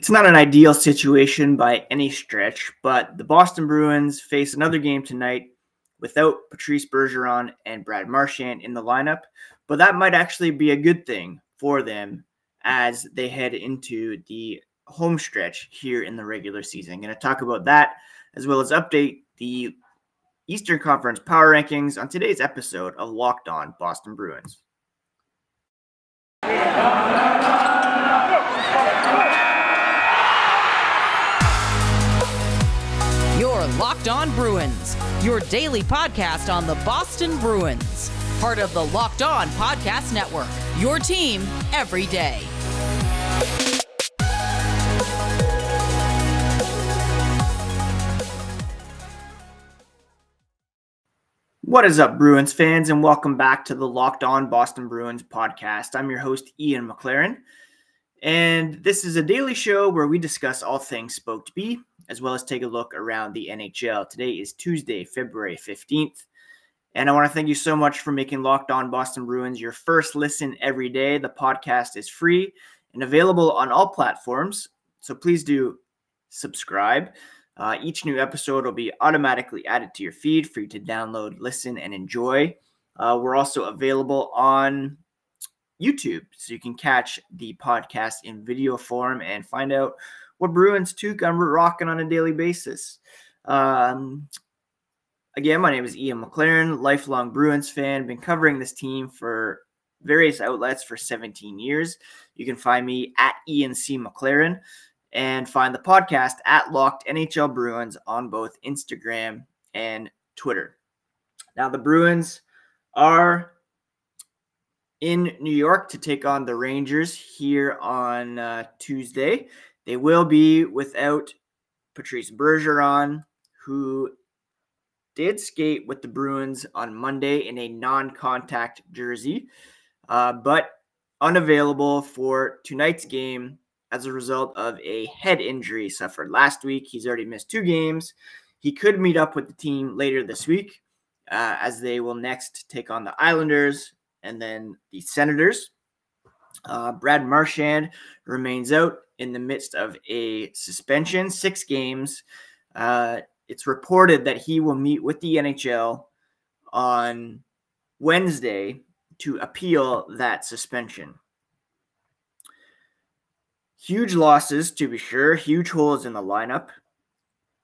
It's not an ideal situation by any stretch, but the Boston Bruins face another game tonight without Patrice Bergeron and Brad Marchand in the lineup, but that might actually be a good thing for them as they head into the home stretch here in the regular season. I'm going to talk about that as well as update the Eastern Conference power rankings on today's episode of Locked On Boston Bruins. You're Locked On Bruins, your daily podcast on the Boston Bruins. Part of the Locked On Podcast Network, your team every day. What is up, Bruins fans, and welcome back to the Locked On Boston Bruins podcast. I'm your host, Ian McLaren, and this is a daily show where we discuss all things Spoke to Be, as well as take a look around the NHL. Today is Tuesday, February 15th, and I want to thank you so much for making Locked On Boston Bruins your first listen every day. The podcast is free and available on all platforms, so please do subscribe. Each new episode will be automatically added to your feed for you to download, listen, and enjoy. We're also available on YouTube, so you can catch the podcast in video form and find out what Bruins toque I'm rocking on a daily basis. Again, my name is Ian McLaren, lifelong Bruins fan. Been covering this team for various outlets for 17 years. You can find me at Ian C. McLaren and find the podcast at Locked NHL Bruins on both Instagram and Twitter. Now, the Bruins are in New York to take on the Rangers here on Tuesday. They will be without Patrice Bergeron, who did skate with the Bruins on Monday in a non-contact jersey, but unavailable for tonight's game as a result of a head injury suffered last week. He's already missed 2 games. He could meet up with the team later this week as they will next take on the Islanders and then the Senators. Brad Marchand remains out in the midst of a suspension, 6 games. It's reported that he will meet with the NHL on Wednesday to appeal that suspension. Huge losses, to be sure, huge holes in the lineup,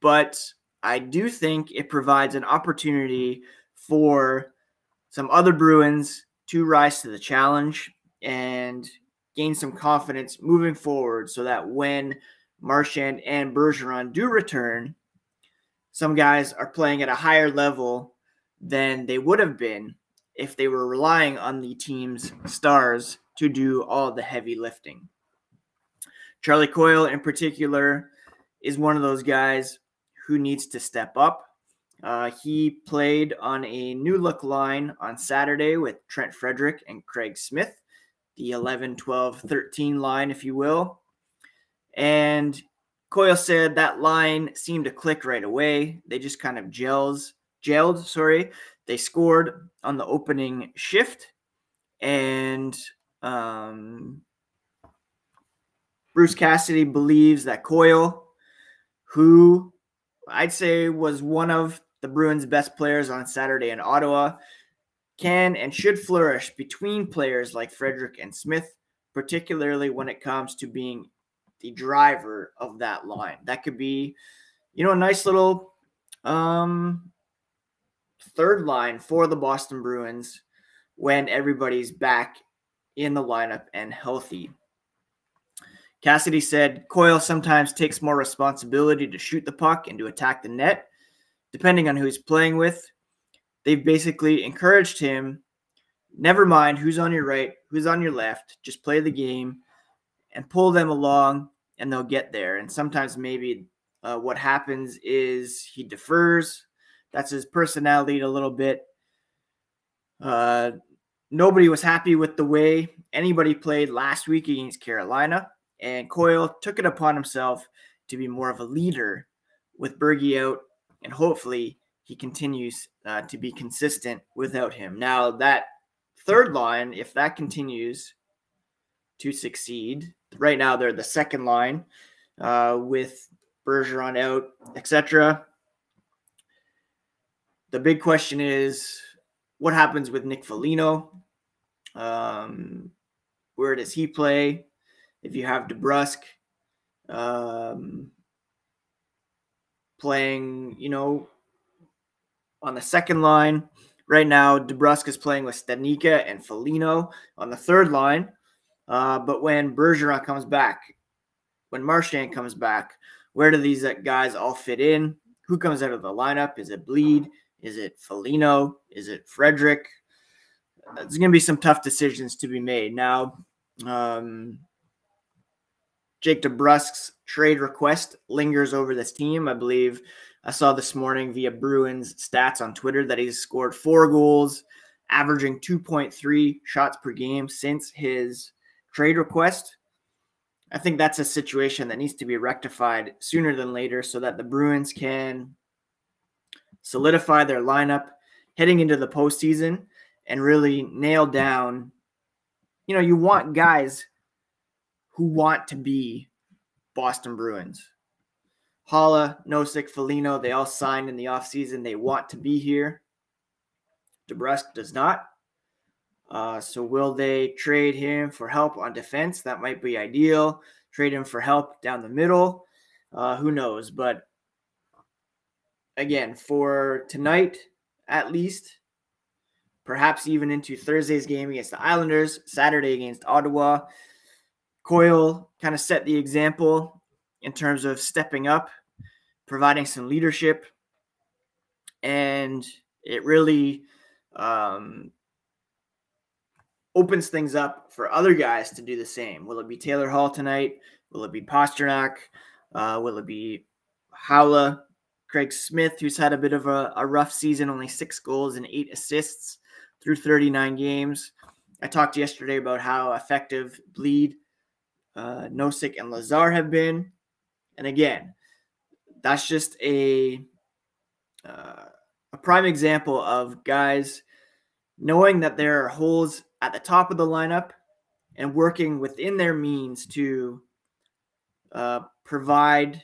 but I do think it provides an opportunity for some other Bruins to rise to the challenge and gain some confidence moving forward so that when Marchand and Bergeron do return, some guys are playing at a higher level than they would have been if they were relying on the team's stars to do all the heavy lifting. Charlie Coyle, in particular, is one of those guys who needs to step up. He played on a new-look line on Saturday with Trent Frederick and Craig Smith, the 11, 12, 13 line, if you will. And Coyle said that line seemed to click right away. They just kind of gelled. They scored on the opening shift, and Bruce Cassidy believes that Coyle, who I'd say was one of the Bruins' best players on Saturday in Ottawa, can and should flourish between players like Frederick and Smith, particularly when it comes to being the driver of that line. That could be, a nice little third line for the Boston Bruins when everybody's back in the lineup and healthy. Cassidy said Coyle sometimes takes more responsibility to shoot the puck and to attack the net, depending on who he's playing with. They've basically encouraged him, never mind who's on your right, who's on your left, just play the game and pull them along and they'll get there. And sometimes maybe what happens is he defers. That's his personality a little bit. Nobody was happy with the way anybody played last week against Carolina. And Coyle took it upon himself to be more of a leader with Bergie out, and hopefully he continues to be consistent without him. Now, that third line, if that continues to succeed, right now they're the second line. with Bergeron out, etc. The big question is, what happens with Nick Foligno? Where does he play? If you have DeBrusk playing, on the second line. Right now, DeBrusk is playing with Stanika and Foligno on the third line. But when Bergeron comes back, when Marchand comes back, where do these guys all fit in? Who comes out of the lineup? Is it Bleed? Is it Foligno? Is it Frederick? There's going to be some tough decisions to be made. Now, Jake DeBrusk's trade request lingers over this team. I believe I saw this morning via Bruins stats on Twitter that he's scored 4 goals, averaging 2.3 shots per game since his trade request. I think that's a situation that needs to be rectified sooner than later so that the Bruins can solidify their lineup heading into the postseason and really nail down, you want guys who want to be Boston Bruins. Haula, Nosek, Foligno, they all signed in the offseason. They want to be here. DeBrusk does not. So will they trade him for help on defense? That might be ideal. Trade him for help down the middle. Who knows? But again, for tonight, at least, perhaps even into Thursday's game against the Islanders, Saturday against Ottawa, Coyle kind of set the example in terms of stepping up, providing some leadership, and it really opens things up for other guys to do the same. Will it be Taylor Hall tonight? Will it be Pasternak? Will it be Haula? Craig Smith, who's had a bit of a rough season, only 6 goals and 8 assists through 39 games. I talked yesterday about how effective Bleed, Nosek, and Lazar have been. And again, that's just a prime example of guys knowing that there are holes at the top of the lineup and working within their means to provide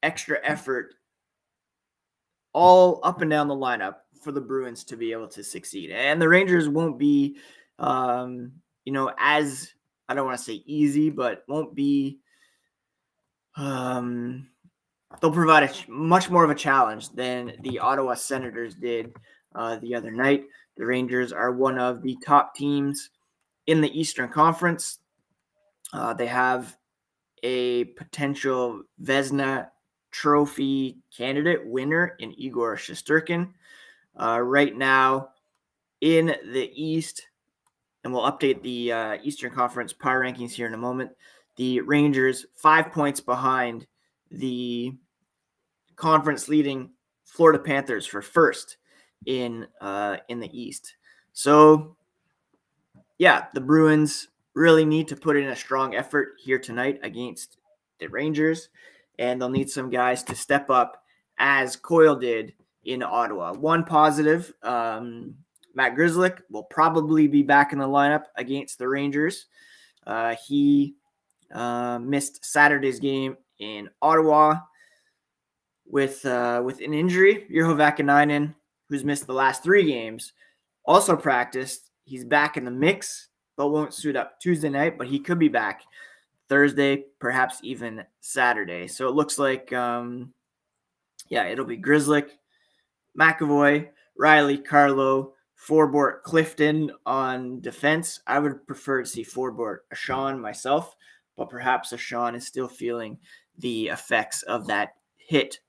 extra effort all up and down the lineup for the Bruins to be able to succeed. And the Rangers won't be, as, I don't want to say easy, but won't be, they'll provide a much more of a challenge than the Ottawa Senators did the other night. The Rangers are one of the top teams in the Eastern Conference. They have a potential Vezina Trophy candidate winner in Igor Shesterkin. Right now in the East, and we'll update the Eastern Conference power rankings here in a moment, the Rangers 5 points behind the conference leading Florida Panthers for first in the East. So, yeah, the Bruins really need to put in a strong effort here tonight against the Rangers, and they'll need some guys to step up as Coyle did in Ottawa. One positive, Matt Grzelcyk will probably be back in the lineup against the Rangers. He missed Saturday's game in Ottawa with an injury. Urho Vakanainen, who's missed the last 3 games, also practiced. He's back in the mix, but won't suit up Tuesday night, but he could be back Thursday, perhaps even Saturday. So it looks like, it'll be Grzelcyk, McAvoy, Riley, Carlo, Forbort, Clifton on defense. I would prefer to see Forbort, Ashawn myself, but perhaps Ashawn is still feeling the effects of that hit,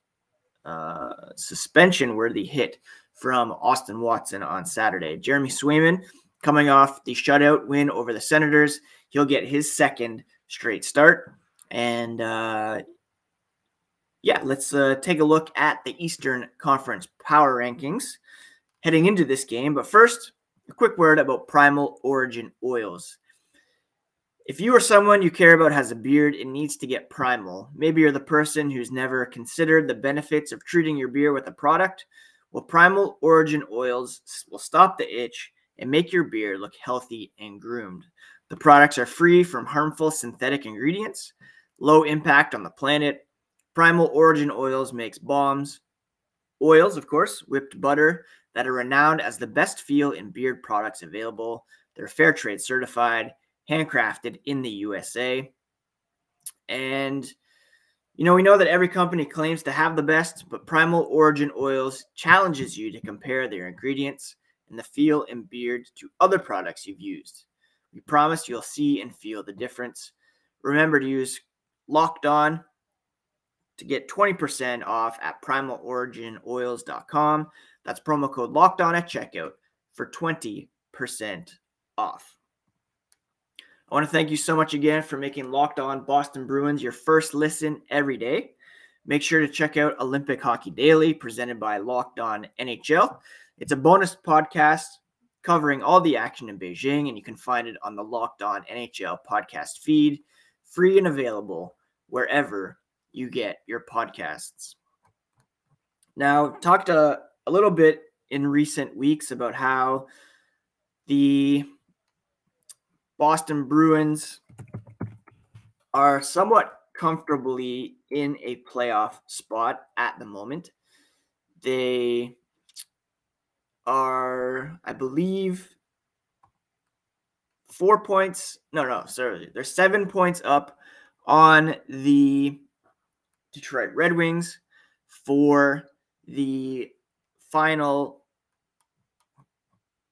suspension-worthy hit from Austin Watson on Saturday. Jeremy Swayman, coming off the shutout win over the Senators, he'll get his second straight start. And let's take a look at the Eastern Conference power rankings heading into this game. But first, a quick word about Primal Origin Oils. If you or someone you care about has a beard and needs to get Primal, maybe you're the person who's never considered the benefits of treating your beard with a product, well, Primal Origin Oils will stop the itch and make your beard look healthy and groomed. The products are free from harmful synthetic ingredients. low impact on the planet. Primal Origin Oils makes bombs. Oils, of course, whipped butter that are renowned as the best feel in beard products available. They're fair trade certified, handcrafted in the USA. And, we know that every company claims to have the best, but Primal Origin Oils challenges you to compare their ingredients and the feel in beard to other products you've used. We promise you'll see and feel the difference. Remember to use Locked On to get 20% off at primaloriginoils.com. That's promo code Locked On at checkout for 20% off. I want to thank you so much again for making Locked On Boston Bruins your first listen every day. Make sure to check out Olympic Hockey Daily, presented by Locked On NHL. It's a bonus podcast covering all the action in Beijing, and you can find it on the Locked On NHL podcast feed, free and available wherever you get your podcasts. Now, talked a little bit in recent weeks about how the Boston Bruins are somewhat comfortably in a playoff spot at the moment. They are, I believe, 4 points. They're 7 points up on the Detroit Red Wings for the final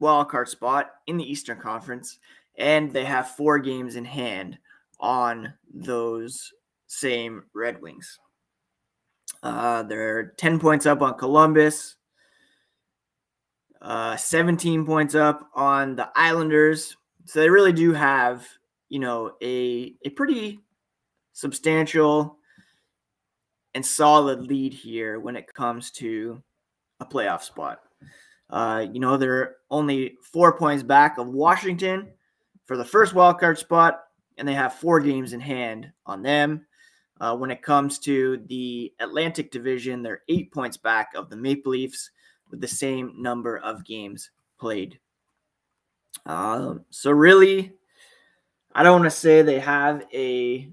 wildcard spot in the Eastern Conference, and they have 4 games in hand on those same Red Wings. They're 10 points up on Columbus, 17 points up on the Islanders. So they really do have, a pretty substantial and solid lead here when it comes to a playoff spot. They're only 4 points back of Washington for the first wildcard spot, and they have 4 games in hand on them. When it comes to the Atlantic Division, they're 8 points back of the Maple Leafs with the same number of games played. So really, I don't want to say they have a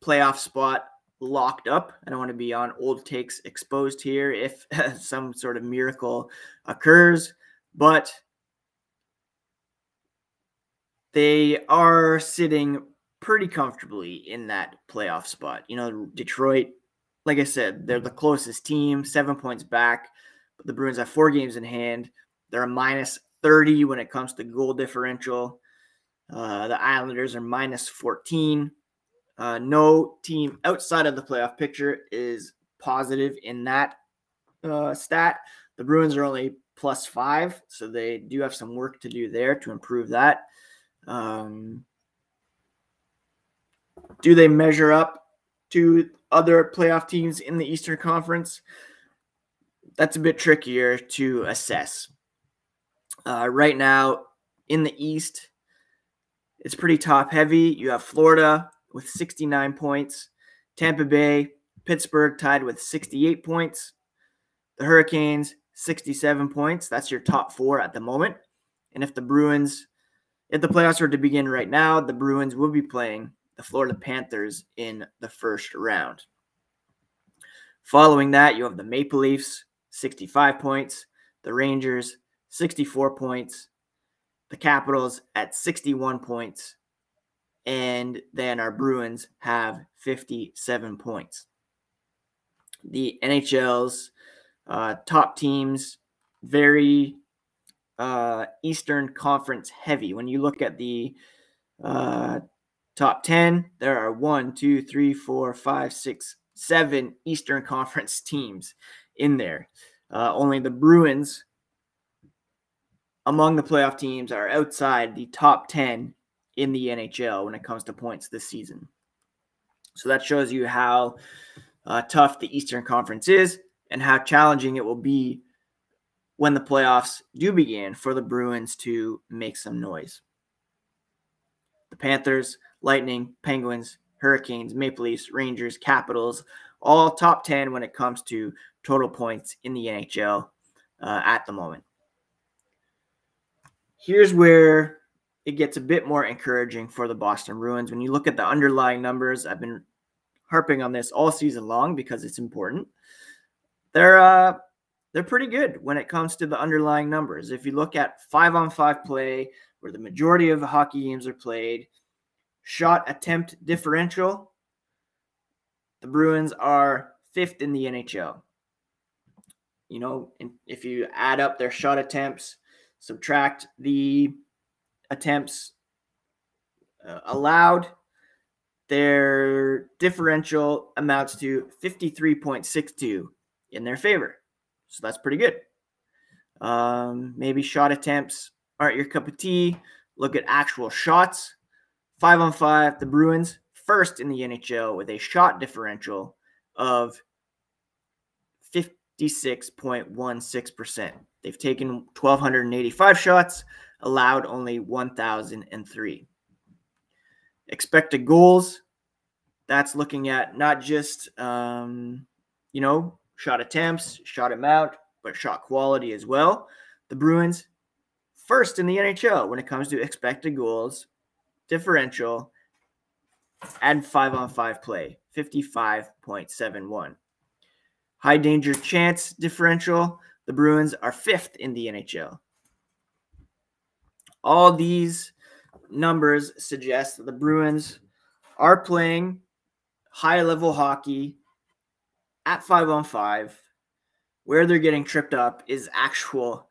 playoff spot locked up. I don't want to be on old takes exposed here if some sort of miracle occurs, but they are sitting pretty comfortably in that playoff spot. Detroit, like I said, they're the closest team, 7 points back, but the Bruins have 4 games in hand. They're a minus 30 when it comes to goal differential. The Islanders are minus 14. No team outside of the playoff picture is positive in that stat. The Bruins are only plus 5, so they do have some work to do there to improve that. Do they measure up to other playoff teams in the Eastern Conference? That's a bit trickier to assess. Right now, in the East, it's pretty top-heavy. You have Florida with 69 points. Tampa Bay, Pittsburgh tied with 68 points. The Hurricanes, 67 points. That's your top 4 at the moment. And if the playoffs were to begin right now, the Bruins will be playing the Florida Panthers in the first round. Following that, you have the Maple Leafs, 65 points. The Rangers, 64 points. The Capitals at 61 points. And then our Bruins have 57 points. The NHL's top teams, very Eastern Conference heavy. When you look at the top 10, there are 1, 2, 3, 4, 5, 6, 7 Eastern Conference teams in there. Only the Bruins among the playoff teams are outside the top 10 in the NHL when it comes to points this season. So that shows you how tough the Eastern Conference is and how challenging it will be when the playoffs do begin for the Bruins to make some noise. The Panthers, Lightning, Penguins, Hurricanes, Maple Leafs, Rangers, Capitals, all top 10 when it comes to total points in the NHL at the moment. Here's where it gets a bit more encouraging for the Boston Bruins. When you look at the underlying numbers, I've been harping on this all season long because it's important. They're pretty good when it comes to the underlying numbers. If you look at 5-on-5 play, where the majority of the hockey games are played, shot attempt differential, the Bruins are 5th in the NHL. You know, if you add up their shot attempts, subtract the attempts allowed, their differential amounts to 53.62 in their favor. So that's pretty good. Maybe shot attempts aren't your cup of tea. Look at actual shots. 5-on-5, the Bruins first in the NHL with a shot differential of 56.16%. They've taken 1,285 shots, allowed only 1,003. Expected goals, that's looking at not just, shot attempts, shot amount, but shot quality as well. The Bruins, first in the NHL when it comes to expected goals, differential, and 5-on-5 play, 55.71. High danger chance differential, the Bruins are 5th in the NHL. All these numbers suggest that the Bruins are playing high-level hockey at 5-on-5. Where they're getting tripped up is actual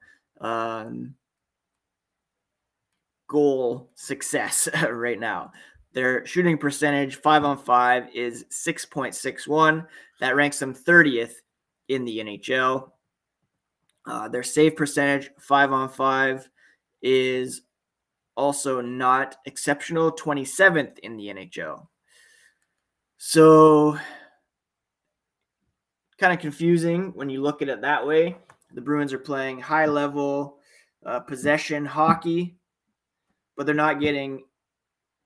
goal success right now. Their shooting percentage 5-on-5 is 6.61. That ranks them 30th in the NHL. Their save percentage 5-on-5 is also not exceptional, 27th in the NHL. So kind of confusing when you look at it that way. The Bruins are playing high-level possession hockey, but they're not getting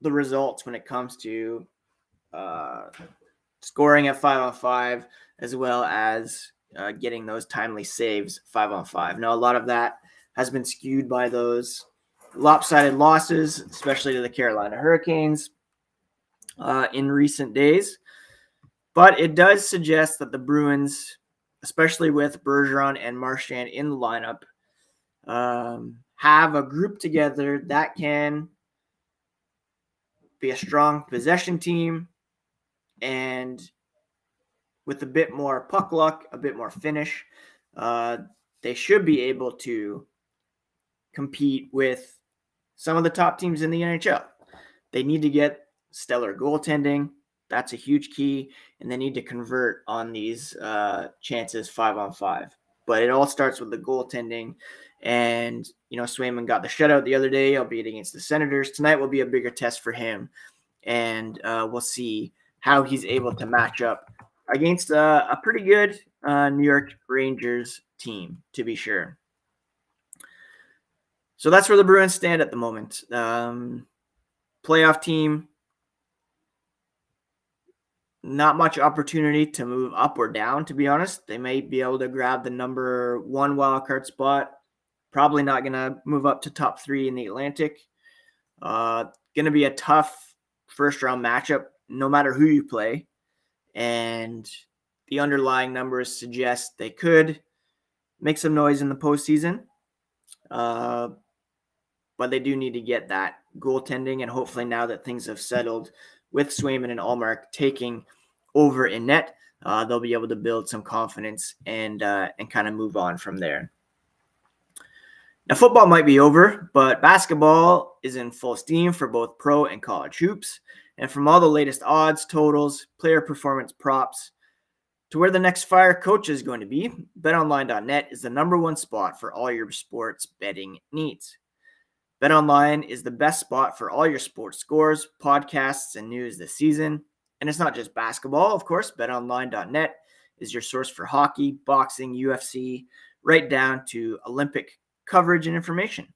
the results when it comes to scoring at 5-on-5, as well as getting those timely saves 5-on-5. Now, a lot of that has been skewed by those lopsided losses, especially to the Carolina Hurricanes in recent days. But it does suggest that the Bruins, especially with Bergeron and Marchand in the lineup, have a group together that can be a strong possession team, and with a bit more puck luck, a bit more finish, they should be able to compete with some of the top teams in the NHL. They need to get stellar goaltending. That's a huge key, and they need to convert on these chances 5-on-5. But it all starts with the goaltending, and Swayman got the shutout the other day, albeit against the Senators. Tonight will be a bigger test for him, and we'll see how he's able to match up against a pretty good New York Rangers team, to be sure. So that's where the Bruins stand at the moment. Playoff team, not much opportunity to move up or down, to be honest. They may be able to grab the number 1 wildcard spot. Probably not going to move up to top 3 in the Atlantic. Going to be a tough first-round matchup, no matter who you play. And the underlying numbers suggest they could make some noise in the postseason. But they do need to get that goaltending, and hopefully now that things have settled with Swayman and Ullmark taking over in net, they'll be able to build some confidence and kind of move on from there. Now, football might be over, but basketball is in full steam for both pro and college hoops. And from all the latest odds, totals, player performance props, to where the next fire coach is going to be, BetOnline.net is the #1 spot for all your sports betting needs. BetOnline is the best spot for all your sports scores, podcasts, and news this season. And it's not just basketball, of course. BetOnline.net is your source for hockey, boxing, UFC, right down to Olympic coverage and information.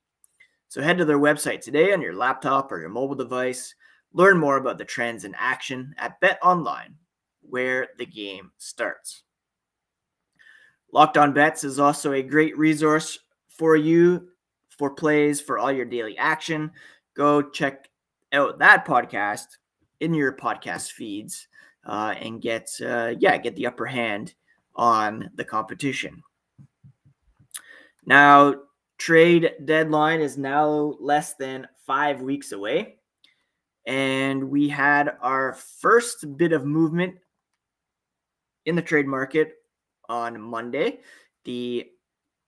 So head to their website today on your laptop or your mobile device. Learn more about the trends in action at BetOnline, where the game starts. Locked On Bets is also a great resource for you for plays for all your daily action. go check out that podcast in your podcast feeds and get the upper hand on the competition. Now, trade deadline is now less than 5 weeks away, and we had our first bit of movement in the trade market on Monday. The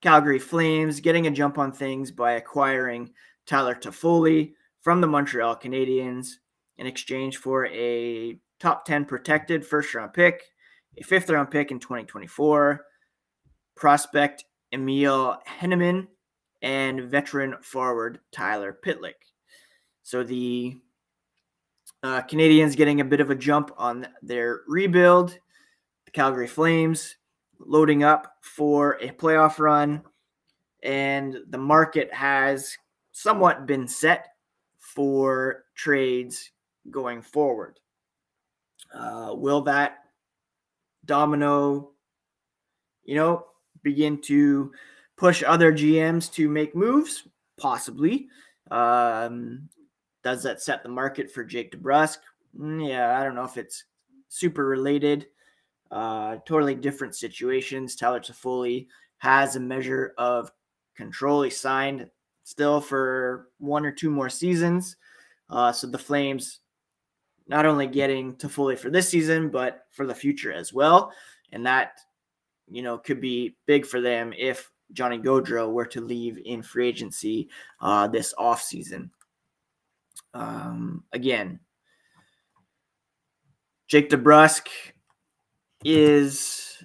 Calgary Flames getting a jump on things by acquiring Tyler Toffoli from the Montreal Canadiens in exchange for a top 10 protected first-round pick, a fifth-round pick in 2024, prospect Emil Henneman, and veteran forward Tyler Pitlick. So the Canadiens getting a bit of a jump on their rebuild. The Calgary Flames loading up for a playoff run, and the market has somewhat been set for trades going forward. Will that domino, begin to push other GMs to make moves? Possibly. Does that set the market for Jake DeBrusk? Yeah, I don't know if it's super related. Totally different situations. Tyler Toffoli has a measure of control. He signed still for 1 or 2 more seasons. So the Flames not only getting Toffoli for this season, but for the future as well. And that, could be big for them if Johnny Gaudreau were to leave in free agency this offseason. Again, Jake DeBrusk is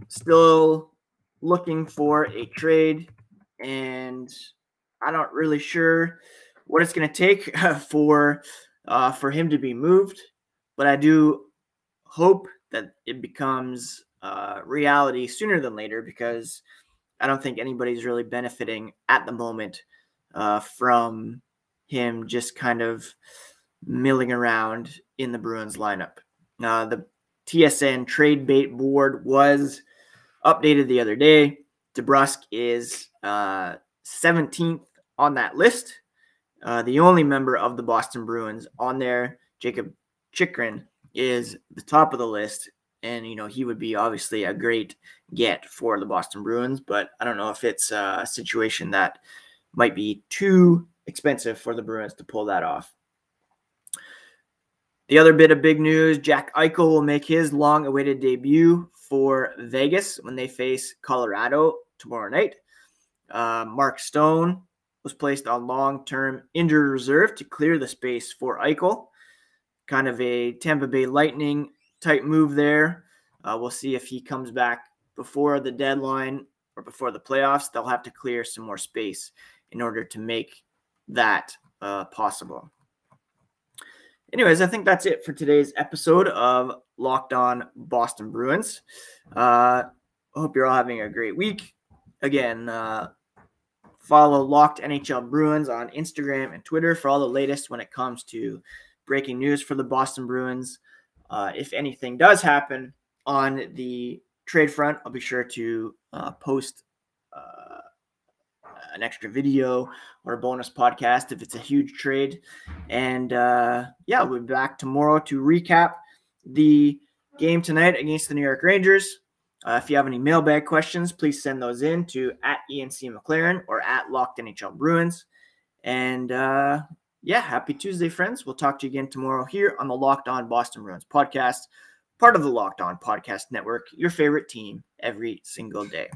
still looking for a trade, and I'm not really sure what it's going to take for him to be moved, but I do hope that it becomes reality sooner than later, because I don't think anybody's really benefiting at the moment from him just kind of milling around in the Bruins lineup. The TSN trade bait board was updated the other day. DeBrusk is 17th on that list. The only member of the Boston Bruins on there, Jacob Chychrun, is the top of the list. And, he would be obviously a great get for the Boston Bruins, but I don't know if it's a situation that might be too expensive for the Bruins to pull that off. The other bit of big news, Jack Eichel will make his long-awaited debut for Vegas when they face Colorado tomorrow night. Mark Stone was placed on long-term injured reserve to clear the space for Eichel. Kind of a Tampa Bay Lightning type move there. We'll see if he comes back before the deadline or before the playoffs. They'll have to clear some more space in order to make that possible. Anyways, I think that's it for today's episode of Locked On Boston Bruins. I hope you're all having a great week. Again, follow Locked NHL Bruins on Instagram and Twitter for all the latest when it comes to breaking news for the Boston Bruins. If anything does happen on the trade front, I'll be sure to post an extra video or a bonus podcast if it's a huge trade. And we'll be back tomorrow to recap the game tonight against the New York Rangers. If you have any mailbag questions, please send those in to @ENC_McLaren or @LockedNHL Bruins. And happy Tuesday, friends. We'll talk to you again tomorrow here on the Locked On Boston Bruins podcast, part of the Locked On Podcast Network, your favorite team every single day.